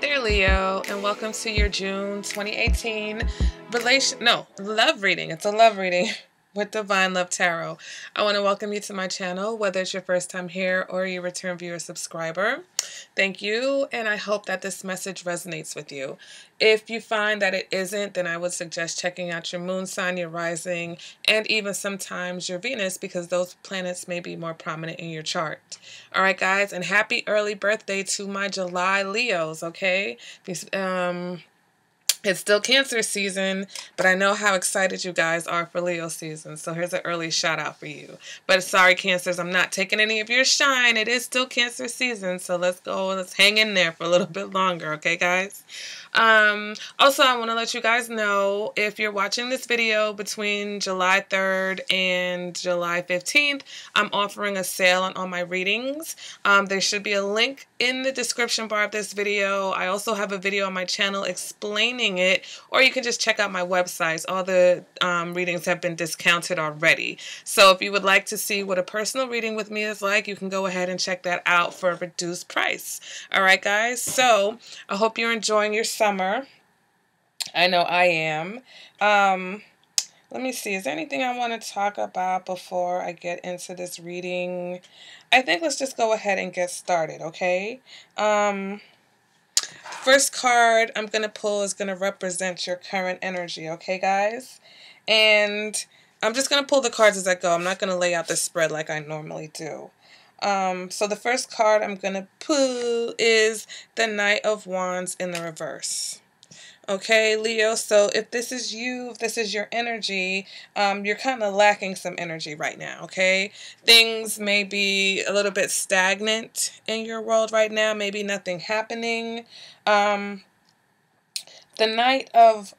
there, Leo, and welcome to your June 2018 love reading. It's a love reading with Divine Love Tarot. I want to welcome you to my channel, whether it's your first time here or you return viewer subscriber. Thank you, and I hope that this message resonates with you. If you find that it isn't, then I would suggest checking out your moon sign, your rising, and even sometimes your Venus, because those planets may be more prominent in your chart. All right, guys, and happy early birthday to my July Leos, okay? It's still Cancer season, but I know how excited you guys are for Leo season, so here's an early shout out for you. But sorry, Cancers, I'm not taking any of your shine. It is still Cancer season, so let's hang in there for a little bit longer, okay, guys? Also, I want to let you guys know, if you're watching this video between July 3rd and July 15th, I'm offering a sale on all my readings. There should be a link in the description bar of this video. I also have a video on my channel explaining it, or you can just check out my websites. All the readings have been discounted already. So if you would like to see what a personal reading with me is like, you can go ahead and check that out for a reduced price. All right, guys. So I hope you're enjoying your summer. I know I am. Let me see. Is there anything I want to talk about before I get into this reading? I think let's just go ahead and get started, okay? First card I'm going to pull is going to represent your current energy, okay, guys? And I'm just going to pull the cards as I go. I'm not going to lay out the spread like I normally do. So the first card I'm going to pull is the Knight of Wands in the reverse. Okay, Leo, so if this is you, if this is your energy, you're kind of lacking some energy right now, okay? Things may be a little bit stagnant in your world right now, maybe nothing happening. The Knight of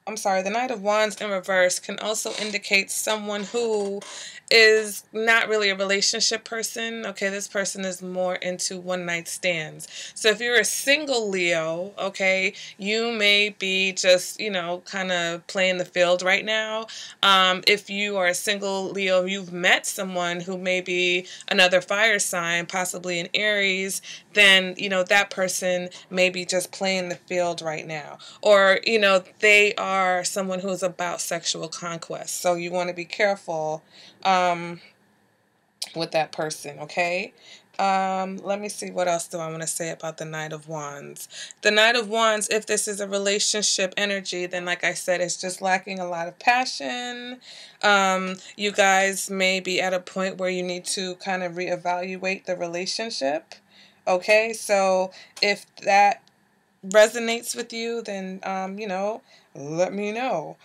Wands in reverse can also indicate someone who is not really a relationship person. Okay, this person is more into one-night stands. So if you're a single Leo, okay, you may be just, kind of playing the field right now. If you are a single Leo, you've met someone who may be another fire sign, possibly an Aries, then, that person may be just playing the field right now. Or, they are someone who's about sexual conquest. So you want to be careful with that person, okay? Let me see, what else do I want to say about the Knight of Wands? The Knight of Wands, if this is a relationship energy, then like I said, it's just lacking a lot of passion. You guys may be at a point where you need to kind of reevaluate the relationship. Okay, so if that resonates with you, then, let me know.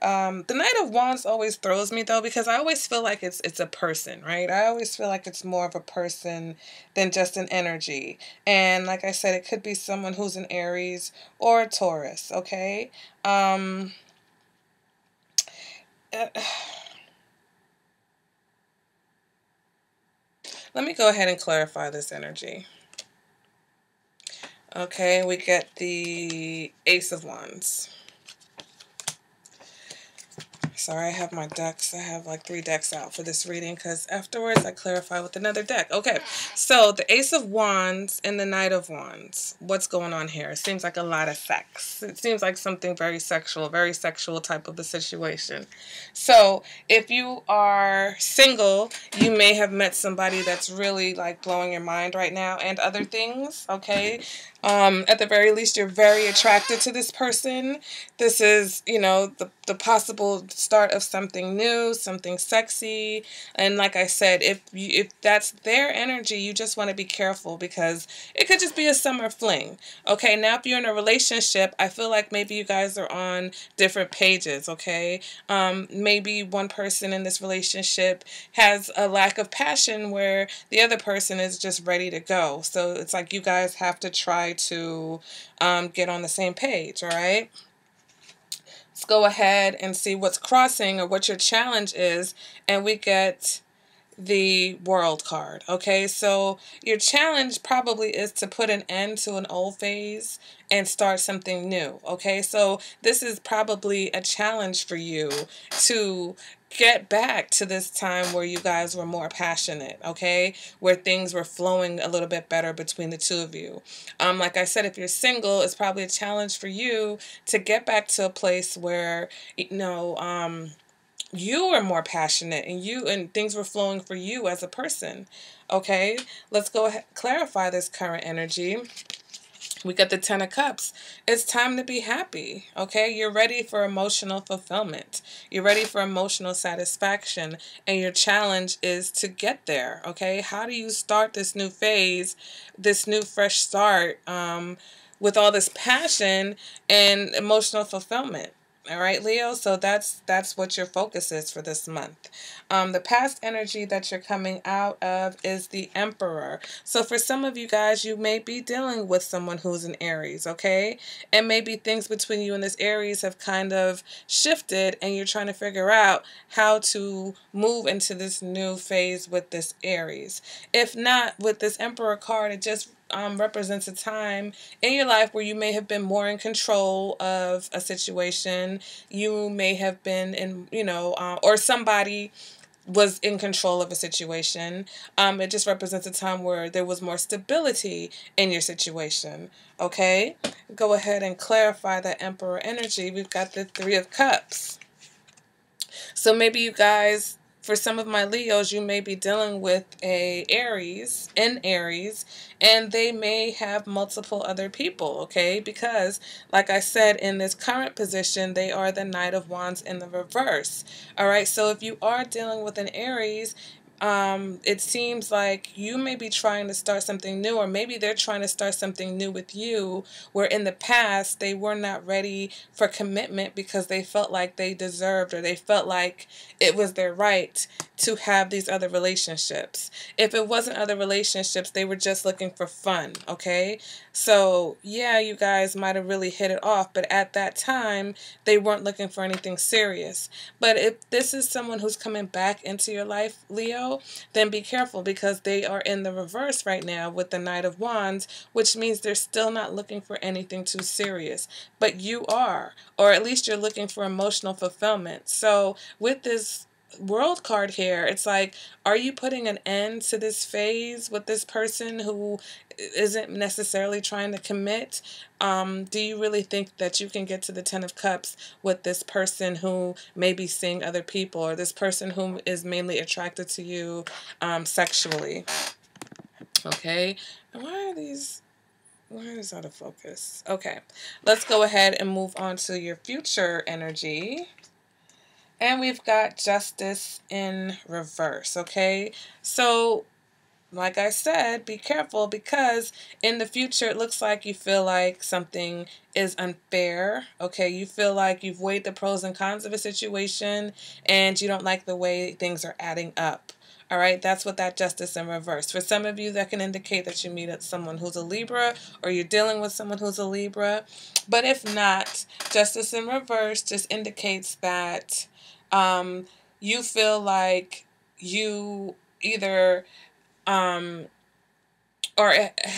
The Knight of Wands always throws me, though, because I always feel like it's a person, right? I always feel like it's more of a person than just an energy. And like I said, it could be someone who's an Aries or a Taurus, okay? Let me go ahead and clarify this energy. Okay, we get the Ace of Wands. Sorry, I have my decks. I have like 3 decks out for this reading because afterwards I clarify with another deck. Okay, so the Ace of Wands and the Knight of Wands. What's going on here? It seems like a lot of sex. It seems like something very sexual type of a situation. So if you are single, you may have met somebody that's really like blowing your mind right now and other things, okay? At the very least, you're very attracted to this person. This is, the possible start of something new, something sexy. And like I said, if that's their energy, you just want to be careful because it could just be a summer fling. Okay, now if you're in a relationship, I feel like maybe you guys are on different pages, okay? Maybe one person in this relationship has a lack of passion where the other person is just ready to go. So it's like you guys have to try to get on the same page, all right? Let's go ahead and see what's crossing or what your challenge is, and we get the World card. Okay, so your challenge probably is to put an end to an old phase and start something new. Okay, so this is probably a challenge for you to get back to this time where you guys were more passionate, okay? Where things were flowing a little bit better between the two of you. Like I said, if you're single, it's probably a challenge for you to get back to a place where, you were more passionate and things were flowing for you as a person. Okay, let's go ahead clarify this current energy. We got the Ten of Cups. It's time to be happy, okay? You're ready for emotional fulfillment. You're ready for emotional satisfaction, and your challenge is to get there, okay? How do you start this new phase, this new fresh start, with all this passion and emotional fulfillment? All right, Leo. So that's what your focus is for this month. The past energy that you're coming out of is the Emperor. So for some of you guys, you may be dealing with someone who's an Aries, okay? And maybe things between you and this Aries have kind of shifted, and you're trying to figure out how to move into this new phase with this Aries. If not, with this Emperor card, it just represents a time in your life where you may have been more in control of a situation. You may have been in, or somebody was in control of a situation. It just represents a time where there was more stability in your situation. Okay, go ahead and clarify that Emperor energy. We've got the Three of Cups. So maybe you guys, for some of my Leos, you may be dealing with an Aries, and they may have multiple other people, okay? Because, like I said, in this current position, they are the Knight of Wands in the reverse. All right, so if you are dealing with an Aries, it seems like you may be trying to start something new, or maybe they're trying to start something new with you, where in the past they were not ready for commitment because they felt like they deserved, or they felt like it was their right to have these other relationships. If it wasn't other relationships, they were just looking for fun, okay? So yeah, you guys might have really hit it off, but at that time they weren't looking for anything serious. But if this is someone who's coming back into your life, Leo, then be careful, because they are in the reverse right now with the Knight of Wands, which means they're still not looking for anything too serious. But you are, or at least you're looking for emotional fulfillment. So with this World card here, it's like, are you putting an end to this phase with this person who isn't necessarily trying to commit? Do you really think that you can get to the Ten of Cups with this person who may be seeing other people, or this person who is mainly attracted to you sexually? Okay, and why is out of focus? Okay, let's go ahead and move on to your future energy. And we've got Justice in reverse, okay? So, like I said, be careful, because in the future it looks like you feel like something is unfair, okay? You feel like you've weighed the pros and cons of a situation, and you don't like the way things are adding up. All right, that's what that Justice in reverse. For some of you, that can indicate that you meet someone who's a Libra, or you're dealing with someone who's a Libra. But if not, Justice in reverse just indicates that you feel like you either or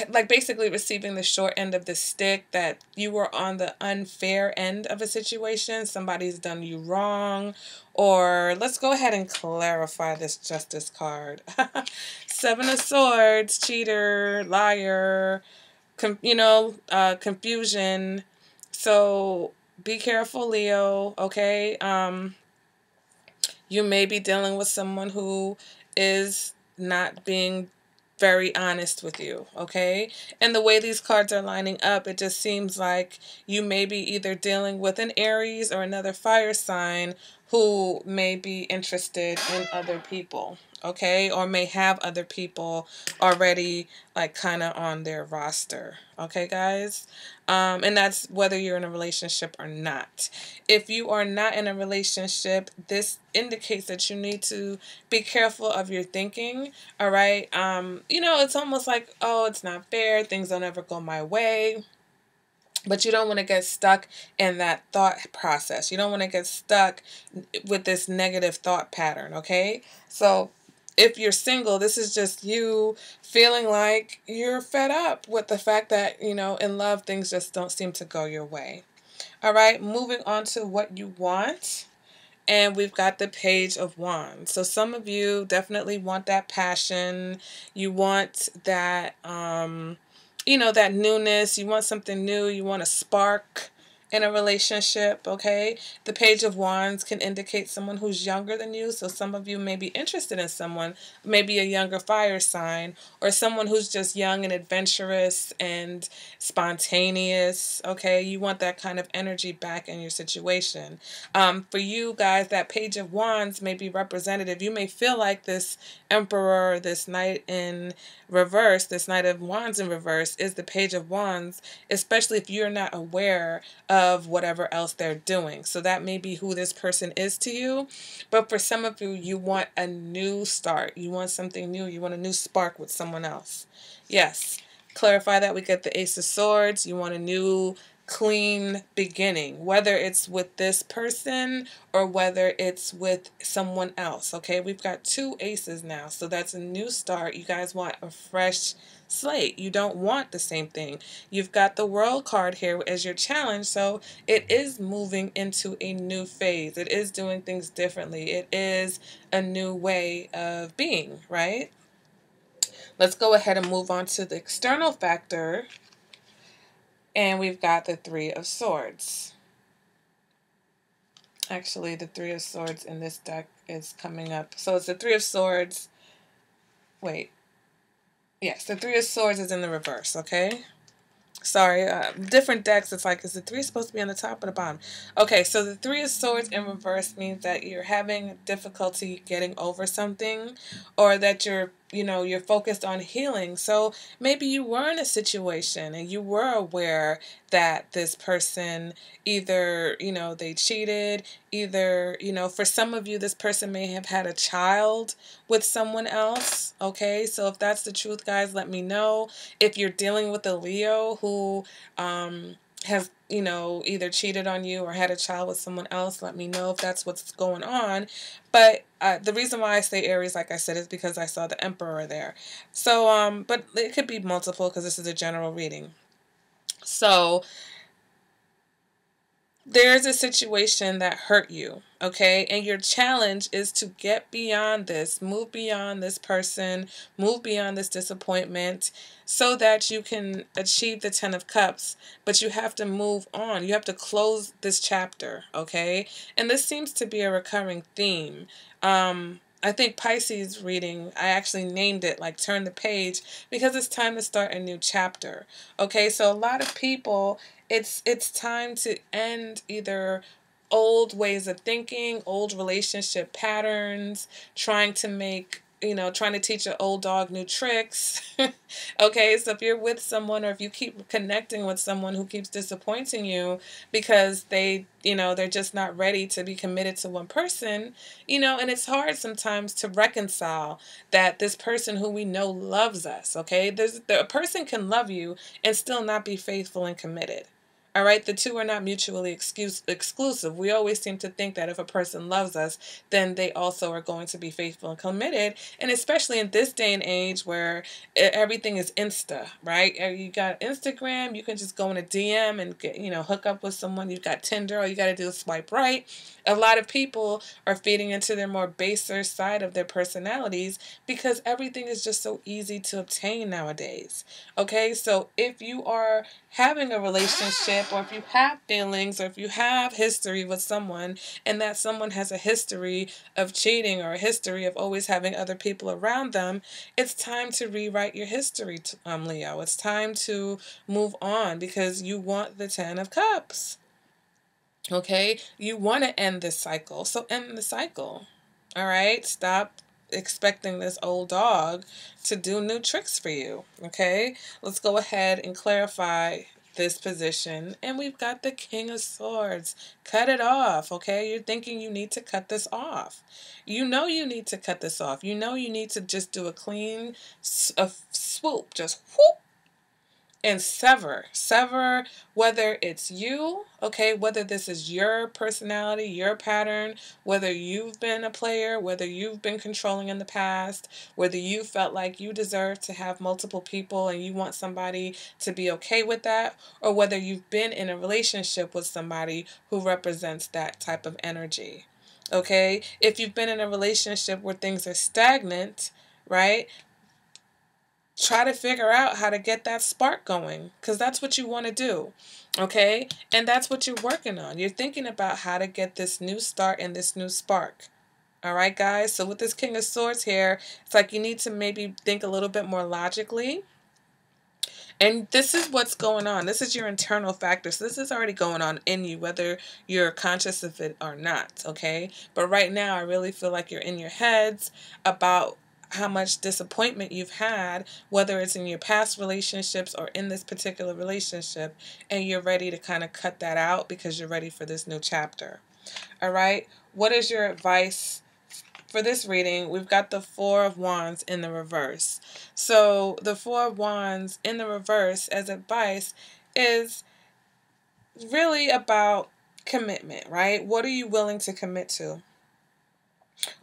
like basically receiving the short end of the stick, that you were on the unfair end of a situation. Somebody's done you wrong. Or let's go ahead and clarify this Justice card. Seven of Swords, cheater, liar, confusion. So be careful, Leo, okay? You may be dealing with someone who is not being very honest with you, okay? And the way these cards are lining up, it just seems like you may be either dealing with an Aries or another fire sign who may be interested in other people, okay? Or may have other people already like kind of on their roster, okay, guys? And that's whether you're in a relationship or not. If you are not in a relationship, this indicates that you need to be careful of your thinking, all right? It's almost like, oh, it's not fair, things don't ever go my way. But you don't want to get stuck in that thought process. You don't want to get stuck with this negative thought pattern, okay? So if you're single, this is just you feeling like you're fed up with the fact that, in love, things just don't seem to go your way. All right, moving on to what you want. And we've got the Page of Wands. So some of you definitely want that passion. You want that, that newness. You want something new. You want a spark in a relationship, okay? The Page of Wands can indicate someone who's younger than you. So some of you may be interested in someone, maybe a younger fire sign, or someone who's just young and adventurous and spontaneous, okay? You want that kind of energy back in your situation. For you guys, that Page of Wands may be representative. You may feel like this Emperor, this Knight in reverse, this Knight of Wands in reverse is the Page of Wands, especially if you're not aware of whatever else they're doing. So that may be who this person is to you. But for some of you, you want a new start. You want something new. You want a new spark with someone else. Yes. Clarify that we get the Ace of Swords. You want a new clean beginning, whether it's with this person or whether it's with someone else. Okay, we've got two aces now, so that's a new start. You guys want a fresh slate. You don't want the same thing. You've got the World card here as your challenge, so it is moving into a new phase. It is doing things differently. It is a new way of being, right? Let's go ahead and move on to the external factor. And we've got the Three of Swords. Actually, the Three of Swords in this deck is coming up. So it's the Three of Swords. Wait. Yes, the Three of Swords is in the reverse, okay? Sorry, different decks, it's like, is the 3 supposed to be on the top or the bottom? Okay, so the Three of Swords in reverse means that you're having difficulty getting over something, or that you're focused on healing. So maybe you were in a situation and you were aware that this person either, they cheated, either, for some of you, this person may have had a child with someone else. Okay, so if that's the truth, guys, let me know. If you're dealing with a Leo who has, either cheated on you or had a child with someone else, let me know if that's what's going on. But the reason why I say Aries, like I said, is because I saw the Emperor there. So, but it could be multiple because this is a general reading. So there's a situation that hurt you, okay? And your challenge is to get beyond this, move beyond this person, move beyond this disappointment so that you can achieve the 10 of Cups. But you have to move on. You have to close this chapter, okay? And this seems to be a recurring theme. I think Pisces reading, I actually named it like Turn the Page because it's time to start a new chapter. Okay, so a lot of people, it's time to end either old ways of thinking, old relationship patterns, trying to teach an old dog new tricks. Okay, so if you're with someone or if you keep connecting with someone who keeps disappointing you because they're just not ready to be committed to one person, and it's hard sometimes to reconcile that this person who we know loves us, okay? A person can love you and still not be faithful and committed. All right, the two are not mutually exclusive. We always seem to think that if a person loves us, then they also are going to be faithful and committed. And especially in this day and age where everything is Insta, right? You got Instagram, you can just go in a DM and get, hook up with someone. You've got Tinder, all you got to do is swipe right. A lot of people are feeding into their more baser side of their personalities because everything is just so easy to obtain nowadays. Okay, so if you are having a relationship or if you have feelings or if you have history with someone and that someone has a history of cheating or a history of always having other people around them, it's time to rewrite your history, Leo. It's time to move on because you want the 10 of Cups. Okay, you want to end this cycle, so end the cycle. All right, stop expecting this old dog to do new tricks for you. Okay, let's go ahead and clarify this position. And we've got the King of Swords. Cut it off. Okay, you're thinking you need to cut this off. You know you need to cut this off. You know you need to just do a clean swoop. Just whoop. And sever, whether it's you, okay, whether this is your personality, your pattern, whether you've been a player, whether you've been controlling in the past, whether you felt like you deserve to have multiple people and you want somebody to be okay with that, or whether you've been in a relationship with somebody who represents that type of energy. Okay? If you've been in a relationship where things are stagnant, right? Try to figure out how to get that spark going, because that's what you want to do. Okay? And that's what you're working on. You're thinking about how to get this new start and this new spark. All right, guys? So with this King of Swords here, it's like you need to maybe think a little bit more logically. And this is what's going on. This is your internal factor. So this is already going on in you, whether you're conscious of it or not, okay? But right now, I really feel like you're in your heads about how much disappointment you've had, whether it's in your past relationships or in this particular relationship, and you're ready to kind of cut that out because you're ready for this new chapter. All right? What is your advice for this reading? We've got the Four of Wands in the reverse. So the Four of Wands in the reverse as advice is really about commitment, right? What are you willing to commit to?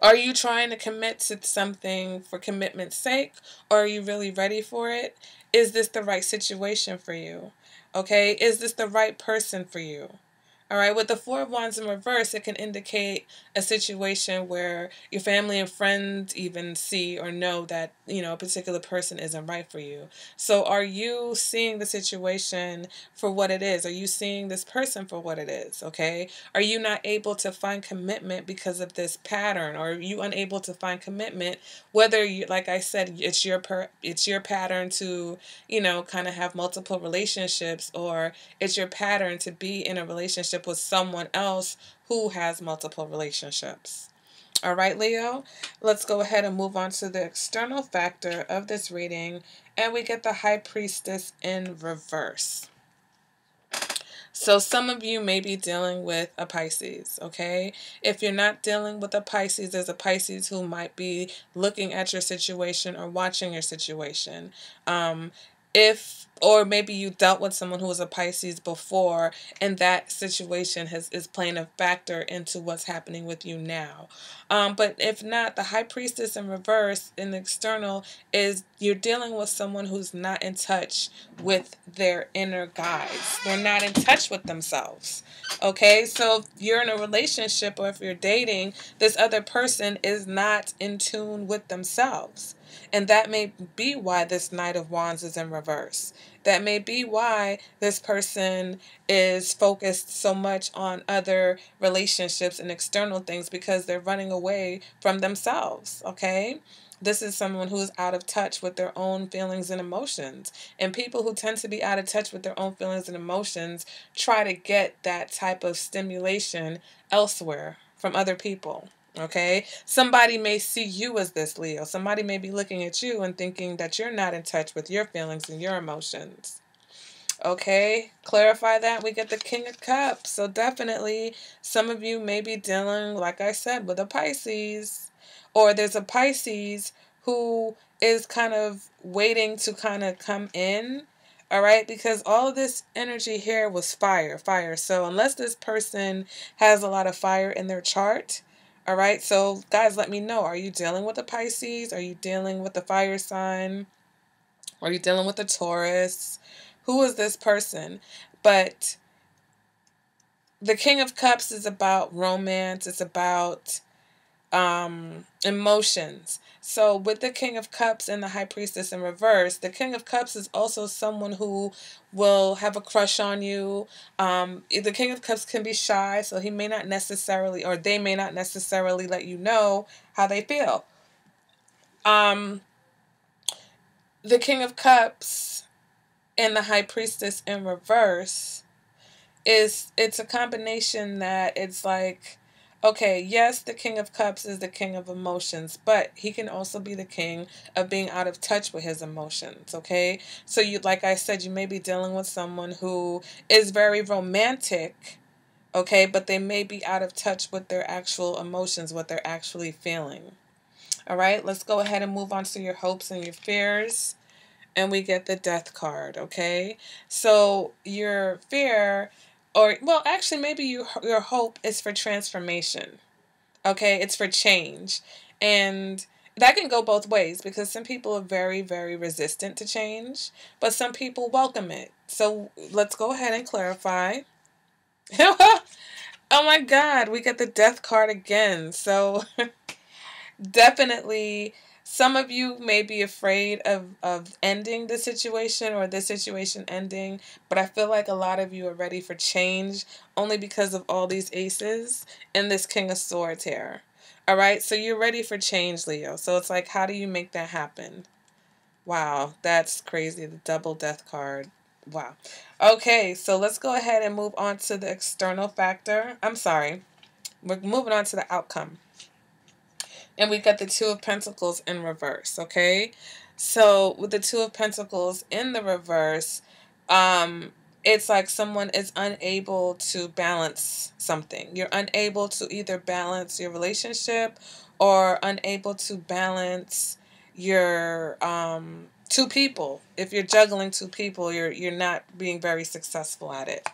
Are you trying to commit to something for commitment's sake, or are you really ready for it? Is this the right situation for you? Okay, is this the right person for you? All right, with the Four of Wands in reverse, it can indicate a situation where your family and friends even see or know that, a particular person isn't right for you. So are you seeing the situation for what it is? Are you seeing this person for what it is? Okay? Are you not able to find commitment because of this pattern? Or are you unable to find commitment, whether you, like I said, it's your pattern to, kind of have multiple relationships, or it's your pattern to be in a relationship with someone else who has multiple relationships. All right, Leo, let's go ahead and move on to the external factor of this reading, and we get the High Priestess in reverse. So some of you may be dealing with a Pisces, okay? If you're not dealing with a Pisces, there's a Pisces who might be looking at your situation or watching your situation. Or maybe you dealt with someone who was a Pisces before, and that situation is playing a factor into what's happening with you now. But if not, the High Priestess in reverse in the external is you're dealing with someone who's not in touch with their inner guides. They're not in touch with themselves. Okay, so if you're in a relationship or if you're dating, this other person is not in tune with themselves. And that may be why this Knight of Wands is in reverse. That may be why this person is focused so much on other relationships and external things, because they're running away from themselves, okay? This is someone who is out of touch with their own feelings and emotions. And people who tend to be out of touch with their own feelings and emotions try to get that type of stimulation elsewhere from other people. Okay, somebody may see you as this, Leo. Somebody may be looking at you and thinking that you're not in touch with your feelings and your emotions. Okay, clarify that. We get the King of Cups. So definitely some of you may be dealing, like I said, with a Pisces. Or there's a Pisces who is kind of waiting to kind of come in. All right, because all of this energy here was fire. So unless this person has a lot of fire in their chart, all right, so guys, let me know. Are you dealing with a Pisces? Are you dealing with a fire sign? Are you dealing with a Taurus? Who is this person? But the King of Cups is about romance. It's about emotions. So with the King of Cups and the High Priestess in reverse, the King of Cups is also someone who will have a crush on you. The King of Cups can be shy, so he may not necessarily, or they may not necessarily let you know how they feel. The King of Cups and the High Priestess in reverse it's a combination that it's like, okay, yes, the King of Cups is the king of emotions, but he can also be the king of being out of touch with his emotions, okay? So like I said, you may be dealing with someone who is very romantic, okay, but they may be out of touch with their actual emotions, what they're actually feeling. All right, let's go ahead and move on to your hopes and your fears. And we get the Death card, okay? So your fear, or, well, actually, maybe your hope is for transformation, okay? It's for change. And that can go both ways, because some people are very, very resistant to change, but some people welcome it. So let's go ahead and clarify. Oh my God, we get the death card again. So definitely some of you may be afraid of ending the situation or this situation ending, but I feel like a lot of you are ready for change only because of all these aces and this King of Swords here. All right, so you're ready for change, Leo. So it's like, how do you make that happen? Wow, that's crazy. The double death card. Wow. Okay, so let's go ahead and move on to the external factor. I'm sorry. We're moving on to the outcome. And we got the Two of Pentacles in reverse, okay? So with the Two of Pentacles in the reverse, it's like someone is unable to balance something. You're unable to either balance your relationship or unable to balance your two people. If you're juggling two people, you're not being very successful at it.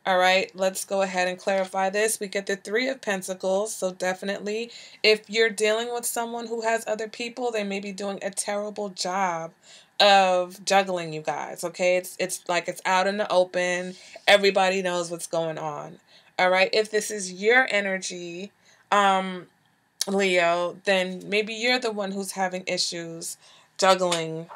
All right, let's go ahead and clarify this. We get the Three of Pentacles, so definitely if you're dealing with someone who has other people, they may be doing a terrible job of juggling you guys, okay? It's like it's out in the open. Everybody knows what's going on. All right, if this is your energy, Leo, then maybe you're the one who's having issues juggling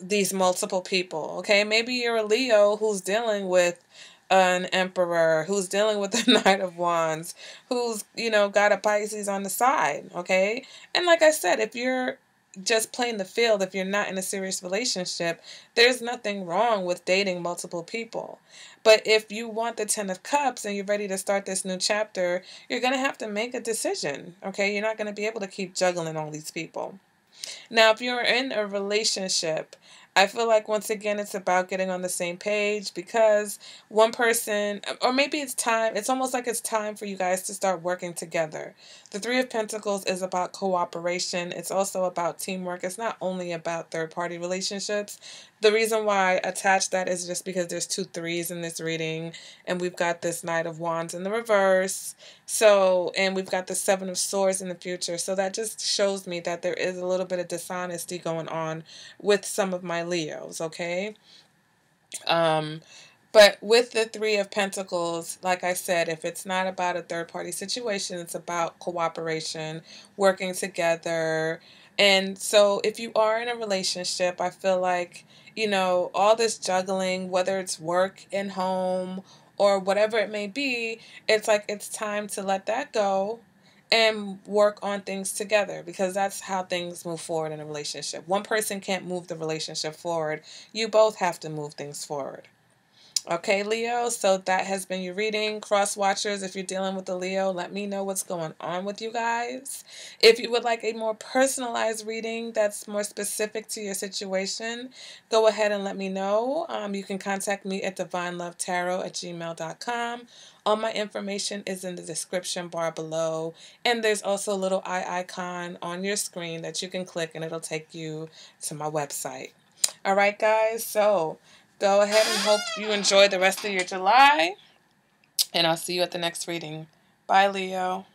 these multiple people, okay? Maybe you're a Leo who's dealing with an Emperor, who's dealing with the Knight of Wands, who's, got a Pisces on the side, okay? And like I said, if you're just playing the field, if you're not in a serious relationship, there's nothing wrong with dating multiple people. But if you want the Ten of Cups and you're ready to start this new chapter, you're going to have to make a decision, okay? You're not going to be able to keep juggling all these people. Now, if you're in a relationship, I feel like once again it's about getting on the same page because one person, or maybe it's almost like it's time for you guys to start working together. The Three of Pentacles is about cooperation. It's also about teamwork. It's not only about third-party relationships. The reason why I attached that is just because there's two threes in this reading, and we've got this Knight of Wands in the reverse. So, and we've got the Seven of Swords in the future. So that just shows me that there is a little bit of dishonesty going on with some of my Leos, okay? But with the Three of Pentacles, like I said, if it's not about a third-party situation, it's about cooperation, working together. And so if you are in a relationship, I feel like, all this juggling, whether it's work and home or whatever it may be, it's like it's time to let that go and work on things together because that's how things move forward in a relationship. One person can't move the relationship forward. You both have to move things forward. Okay, Leo, so that has been your reading. Cross watchers, if you're dealing with the Leo, let me know what's going on with you guys. If you would like a more personalized reading that's more specific to your situation, go ahead and let me know. You can contact me at divinelovetarot@gmail.com. All my information is in the description bar below. And there's also a little eye icon on your screen that you can click and it'll take you to my website. All right, guys, so go ahead and hope you enjoy the rest of your July. And I'll see you at the next reading. Bye, Leo.